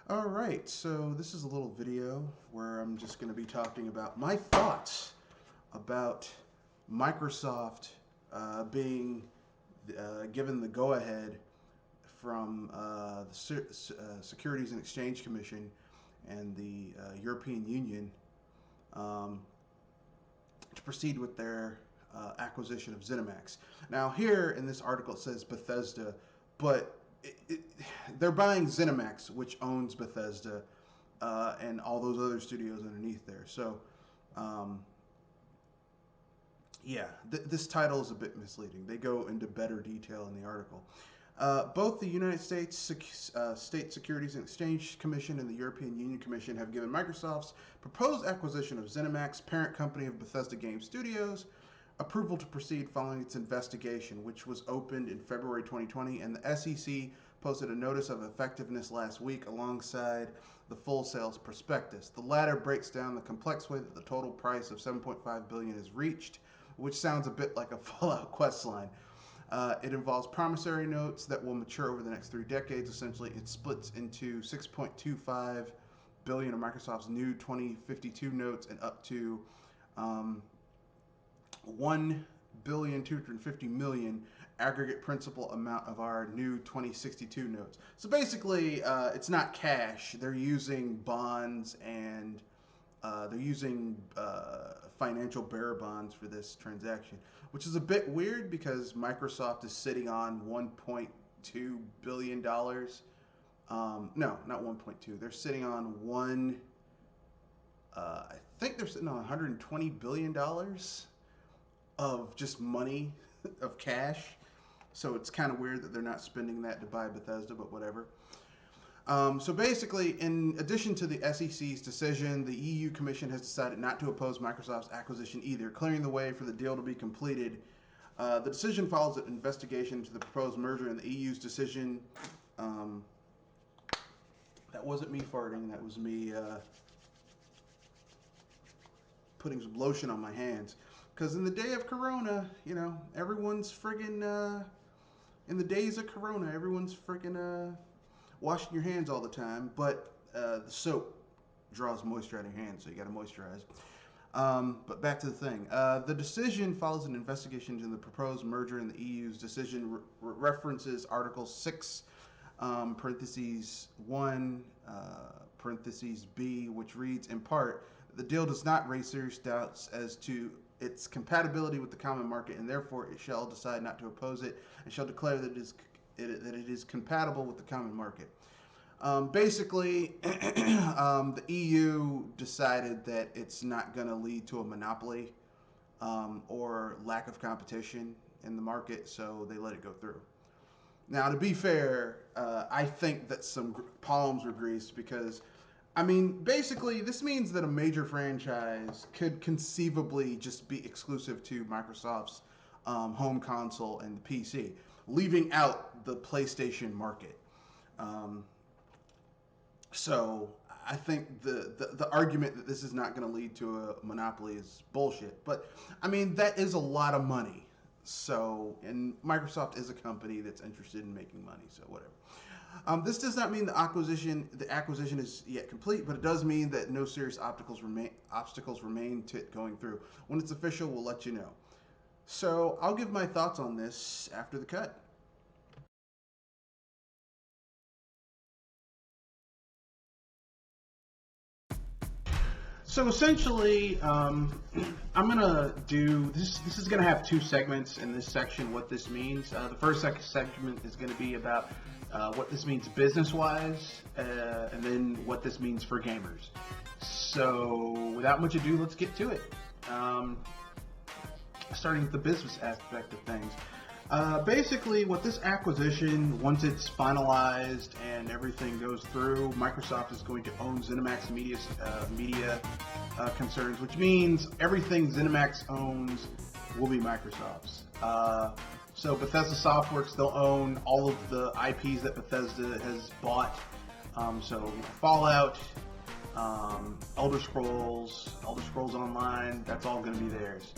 All right, so this is a little video where I'm just going to be talking about my thoughts about Microsoft being given the go-ahead from the Securities and Exchange Commission and the European Union um, to proceed with their acquisition of Zenimax. Now, here in this article it says Bethesda, but they're buying Zenimax, which owns Bethesda, and all those other studios underneath there. So, yeah, this title is a bit misleading. They go into better detail in the article. Both the United States State Securities and Exchange Commission and the European Union Commission have given Microsoft's proposed acquisition of Zenimax, parent company of Bethesda Game Studios, approval to proceed following its investigation, which was opened in February 2020, and the SEC posted a notice of effectiveness last week alongside the full sales prospectus. The latter breaks down the complex way that the total price of $7.5 billion is reached, which sounds a bit like a Fallout quest line. It involves promissory notes that will mature over the next 3 decades. Essentially, it splits into $6.25 billion of Microsoft's new 2052 notes and up to $1,250,000,000 aggregate principal amount of our new 2062 notes. So basically, it's not cash. They're using bonds and they're using financial bearer bonds for this transaction, which is a bit weird because Microsoft is sitting on $1.2 billion. No, not 1.2. They're sitting on I think they're sitting on $120 billion of just money, of cash. So it's kind of weird that they're not spending that to buy Bethesda, but whatever. So basically, in addition to the SEC's decision, the EU Commission has decided not to oppose Microsoft's acquisition either, clearing the way for the deal to be completed. The decision follows an investigation into the proposed merger and the EU's decision. That wasn't me farting, that was me putting some lotion on my hands. Because in the day of Corona, everyone's friggin', in the days of Corona, everyone's friggin' washing your hands all the time, but the soap draws moisture out of your hands, so you got to moisturize. But back to the thing. The decision follows an investigation into the proposed merger, and the EU's decision references Article 6, parentheses 1, parentheses B, which reads, in part, the deal does not raise serious doubts as to its compatibility with the common market, and therefore it shall decide not to oppose it, and shall declare that it is compatible with the common market. Basically, the EU decided that it's not going to lead to a monopoly or lack of competition in the market, so they let it go through. Now, to be fair, I think that some palms were greased because, basically, this means that a major franchise could conceivably just be exclusive to Microsoft's home console and the PC, leaving out the PlayStation market. So I think the argument that this is not going to lead to a monopoly is bullshit. But that is a lot of money. So, and Microsoft is a company that's interested in making money. So whatever. This does not mean the acquisition is yet complete, but it does mean that no serious obstacles remain to it going through. When it's official, we'll let you know. So I'll give my thoughts on this after the cut. So essentially, I'm gonna do this. This is gonna have 2 segments in this section. What this means. The first segment is gonna be about what this means business-wise, and then what this means for gamers. So without much ado, let's get to it. Starting with the business aspect of things. Basically, what this acquisition, once it's finalized and everything goes through, Microsoft is going to own Zenimax media concerns, which means everything Zenimax owns will be Microsoft's. So Bethesda Softworks, they'll own all of the IPs that Bethesda has bought. So Fallout, Elder Scrolls Online, that's all going to be theirs.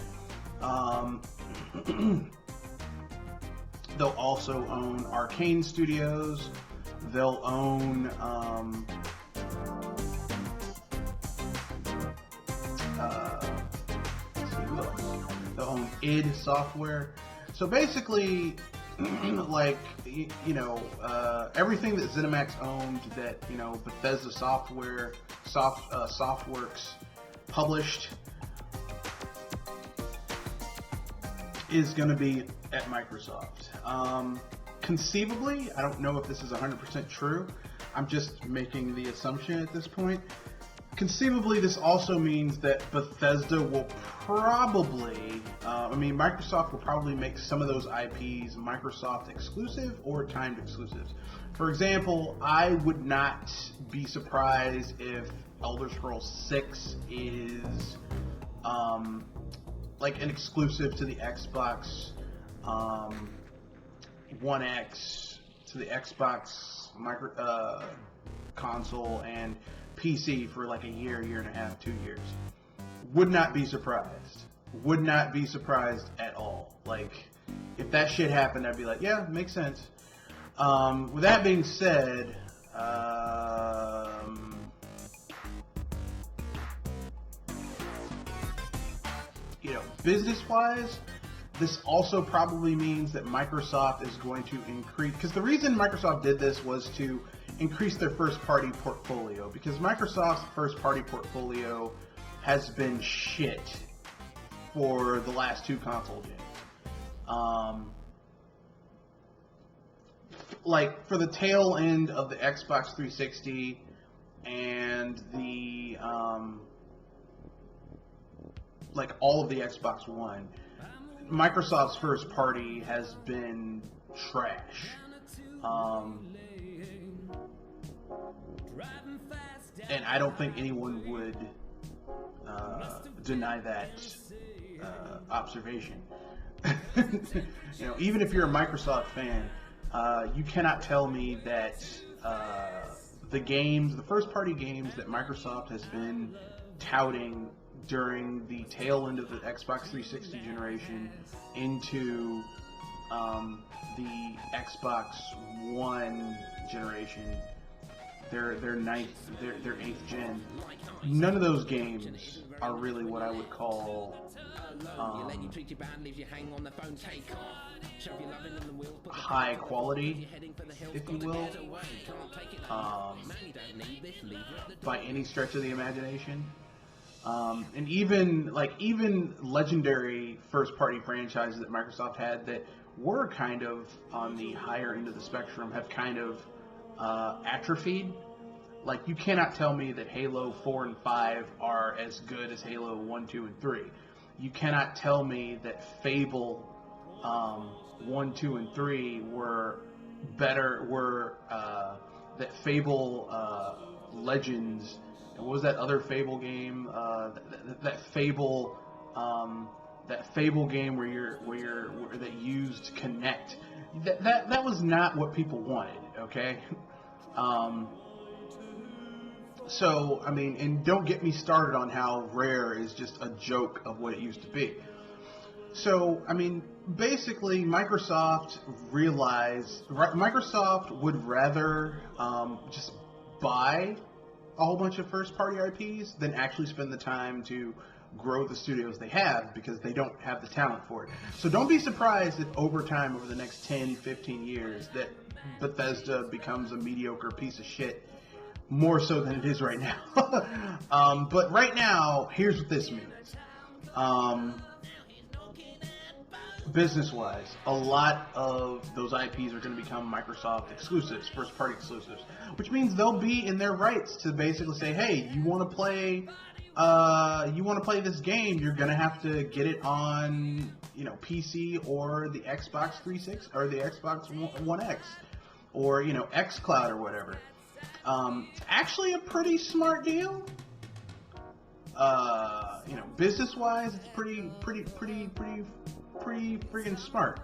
They'll also own Arcane Studios. They'll own id Software. So basically, like, everything that Zenimax owned that, Bethesda Softworks published is going to be at Microsoft. Conceivably, I don't know if this is 100% true. I'm just making the assumption at this point. Conceivably, this also means that Bethesda will probably, Microsoft will probably make some of those IPs Microsoft exclusive or timed exclusives. For example, I would not be surprised if Elder Scrolls 6 is like an exclusive to the Xbox One X, to the Xbox console, and PC for like a year and a half, 2 years. Would not be surprised. Would not be surprised at all. Like, if that shit happened, I'd be like, yeah, makes sense. With that being said, business-wise, this also probably means that Microsoft is going to increase, because the reason Microsoft did this was to increase their first-party portfolio, because Microsoft's first-party portfolio has been shit for the last two console gens. Like, for the tail end of the Xbox 360 and the, like, all of the Xbox One, Microsoft's first party has been trash. And I don't think anyone would deny that observation. Even if you're a Microsoft fan, you cannot tell me that the first party games that Microsoft has been touting during the tail end of the Xbox 360 generation into the Xbox One generation, their 8th gen, none of those games are really what I would call high quality, if you will, by any stretch of the imagination. And even legendary first-party franchises that Microsoft had that were kind of on the higher end of the spectrum have kind of atrophied. Like, you cannot tell me that Halo 4 and 5 are as good as Halo 1, 2, and 3. You cannot tell me that Fable 1, 2, and 3 were better, that Fable Legends, and what was that other Fable game? That Fable game where that used Kinect. That was not what people wanted. Okay. So, and don't get me started on how Rare is just a joke of what it used to be. So, basically, Microsoft would rather just buy a whole bunch of first-party IPs than actually spend the time to grow the studios they have, because they don't have the talent for it. So don't be surprised if over time, over the next 10, 15 years, that Bethesda becomes a mediocre piece of shit, more so than it is right now. But right now, here's what this means. Business-wise, a lot of those IPs are going to become Microsoft exclusives, first-party exclusives, which means they'll be in their rights to basically say, hey, you want to play this game, you're going to have to get it on, PC or the Xbox 360 or the Xbox One X or, xCloud or whatever. Actually a pretty smart deal. Business-wise, it's pretty freaking smart.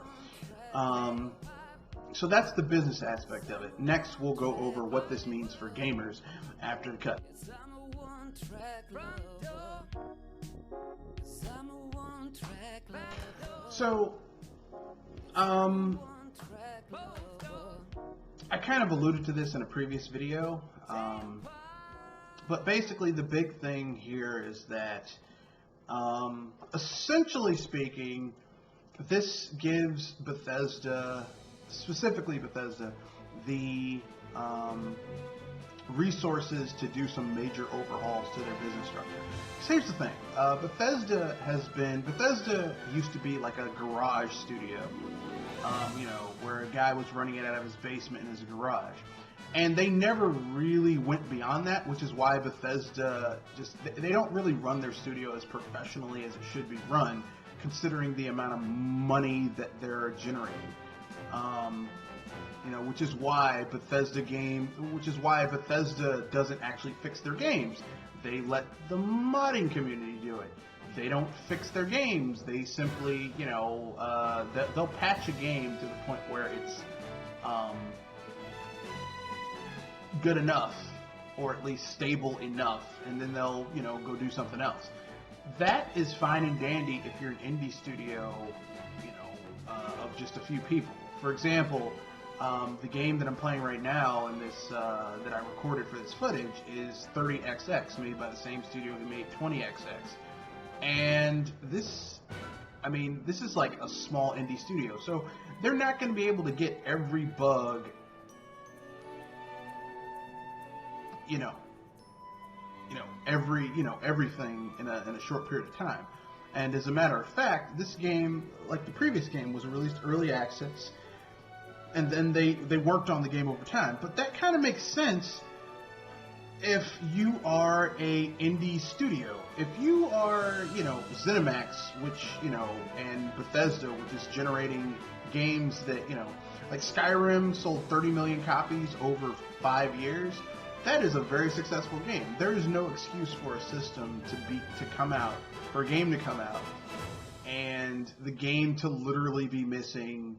So that's the business aspect of it. Next, we'll go over what this means for gamers after the cut. So, I kind of alluded to this in a previous video, but basically the big thing here is that, essentially speaking, this gives Bethesda, specifically Bethesda, the resources to do some major overhauls to their business structure. So here's the thing. Bethesda used to be like a garage studio, where a guy was running it out of his basement in his garage. And they never really went beyond that, which is why Bethesda they don't really run their studio as professionally as it should be run, considering the amount of money that they're generating. Which is why Bethesda doesn't actually fix their games. They let the modding community do it. They don't fix their games. They simply, they'll patch a game to the point where it's good enough, or at least stable enough, and then they'll, go do something else. That is fine and dandy if you're an indie studio, of just a few people. For example, the game that I'm playing right now, and this that I recorded for this footage, is 30XX, made by the same studio who made 20XX. And this is like a small indie studio, so they're not going to be able to get every bug, everything in a short period of time. And as a matter of fact, this game, like the previous game, was released early access, and then they worked on the game over time. But that kind of makes sense if you are a indie studio. If you are, Zenimax, which, and Bethesda, which is generating games that, like Skyrim sold 30 million copies over 5 years. That is a very successful game. There is no excuse for a system to come out, for a game to come out, and the game to literally be missing,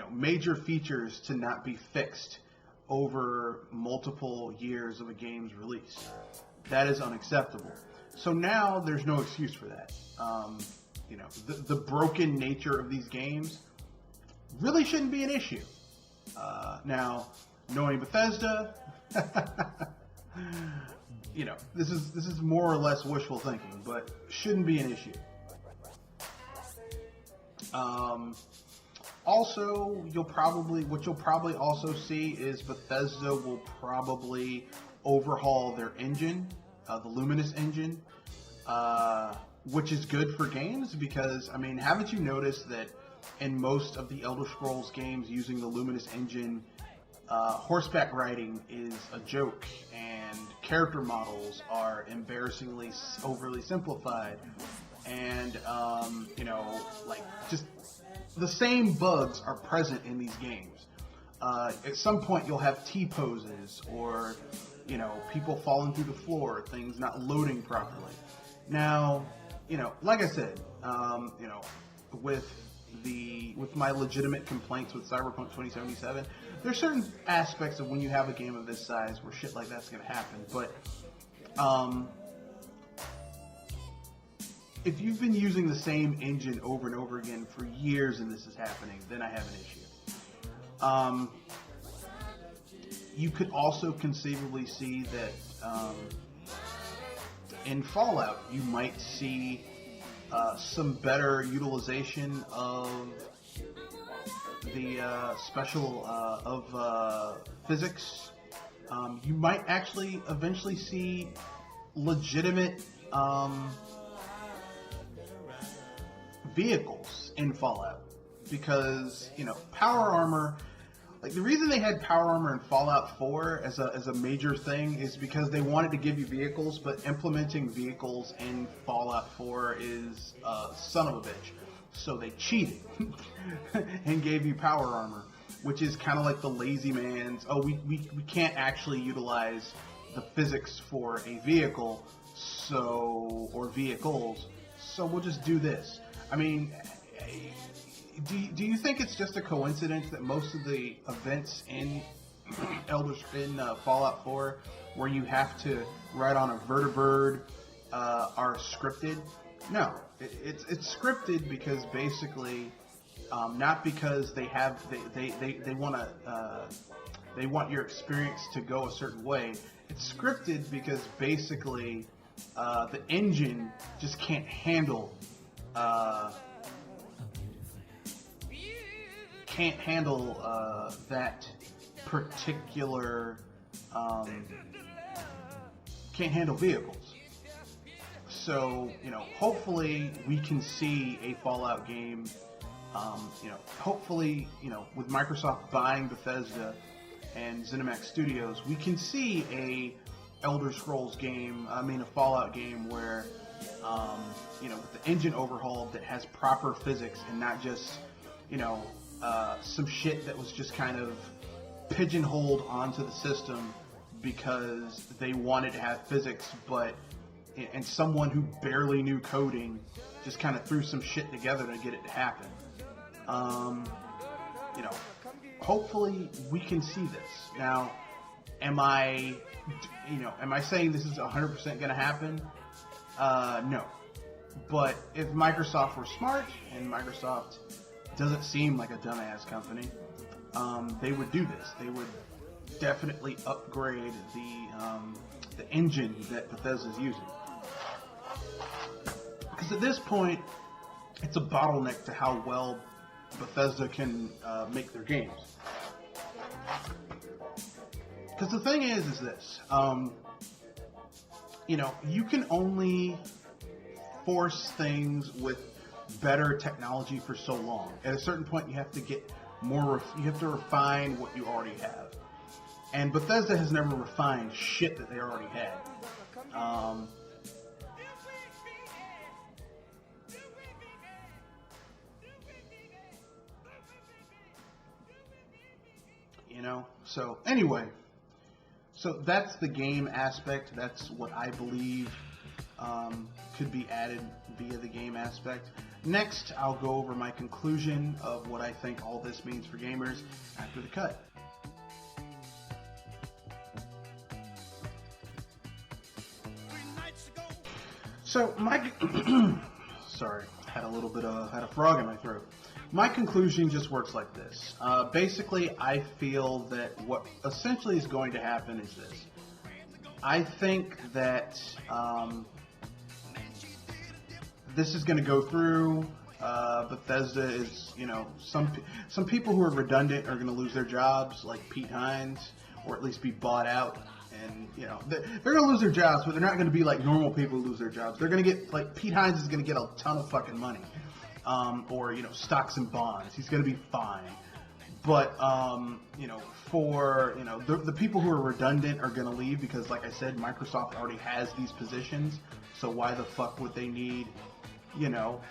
major features to not be fixed over multiple years of a game's release. That is unacceptable. So now there's no excuse for that. The broken nature of these games really shouldn't be an issue. Now, knowing Bethesda, this is more or less wishful thinking, but shouldn't be an issue. Also, what you'll probably also see is Bethesda will probably overhaul their engine, the Luminous engine, which is good for games because, haven't you noticed that in most of the Elder Scrolls games using the Luminous engine, horseback riding is a joke, and character models are embarrassingly overly simplified, and just the same bugs are present in these games. At some point, you'll have T-poses, or people falling through the floor, things not loading properly. Now, like I said, with my legitimate complaints with Cyberpunk 2077, there's certain aspects of when you have a game of this size where shit like that's going to happen. But if you've been using the same engine over and over again for years and this is happening, then I have an issue. You could also conceivably see that in Fallout you might see some better utilization of the physics. You might actually eventually see legitimate vehicles in Fallout, because power armor. Like, the reason they had power armor in Fallout 4 as a major thing is because they wanted to give you vehicles, but implementing vehicles in Fallout 4 is son of a bitch. So they cheated and gave you power armor, which is kind of like the lazy man's, we can't actually utilize the physics for a vehicle, or vehicles, so we'll just do this. Do you think it's just a coincidence that most of the events in Fallout 4, where you have to ride on a vertibird, are scripted? No, it's scripted because basically, not because they want your experience to go a certain way. It's scripted because basically the engine just can't handle can't handle that particular can't handle vehicles. So, you know, hopefully we can see a Fallout game. You know, hopefully, you know, with Microsoft buying Bethesda and Zenimax Studios, we can see a Elder Scrolls game, a Fallout game where, you know, with the engine overhauled that has proper physics and not just, you know, some shit that was just kind of pigeonholed onto the system because they wanted to have physics, and someone who barely knew coding just kind of threw some shit together to get it to happen. You know, hopefully we can see this. Now, am I saying this is 100% going to happen? No. But if Microsoft were smart, and Microsoft doesn't seem like a dumbass company, they would do this. They would definitely upgrade the engine that Bethesda's using. Because at this point, it's a bottleneck to how well Bethesda can make their games. Because the thing is this, you know, you can only force things with better technology for so long. At a certain point, you have to get more, you have to refine what you already have. And Bethesda has never refined shit that they already had. You know, so anyway, so that's the game aspect. That's what I believe could be added via the game aspect. Next, I'll go over my conclusion of what I think all this means for gamers after the cut. So sorry, had a frog in my throat. My conclusion just works like this. Basically, I feel that what essentially is going to happen is this. I think that this is going to go through. Bethesda is, you know, some people who are redundant are going to lose their jobs, like Pete Hines, or at least be bought out. And, you know, they're going to lose their jobs, but they're not going to be like normal people who lose their jobs. They're going to get, like, Pete Hines is going to get a ton of fucking money. Or, you know, stocks and bonds. He's going to be fine. But, you know, for, you know, the people who are redundant are going to leave because, like I said, Microsoft already has these positions. So why the fuck would they need, you know,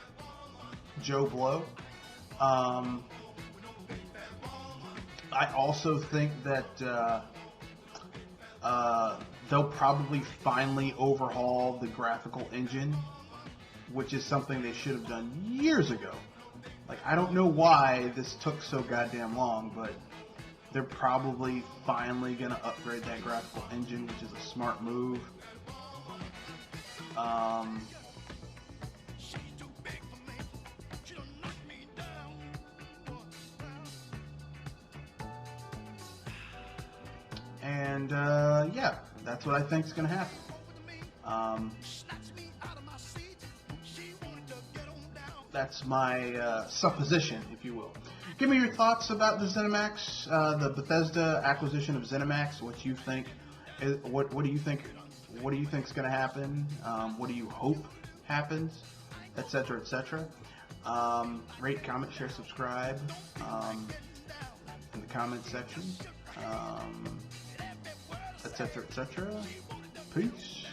Joe Blow? I also think that they'll probably finally overhaul the graphical engine, which is something they should have done years ago. Like, I don't know why this took so goddamn long, but they're probably finally going to upgrade that graphical engine, which is a smart move. And, yeah, that's what I think is going to happen. That's my supposition, if you will. Give me your thoughts about the Zenimax, the Bethesda acquisition of Zenimax. What you think? What do you think? What do you think is going to happen? What do you hope happens? Etc. Etc. Rate, comment, share, subscribe in the comment section. Etc. Etc. Peace.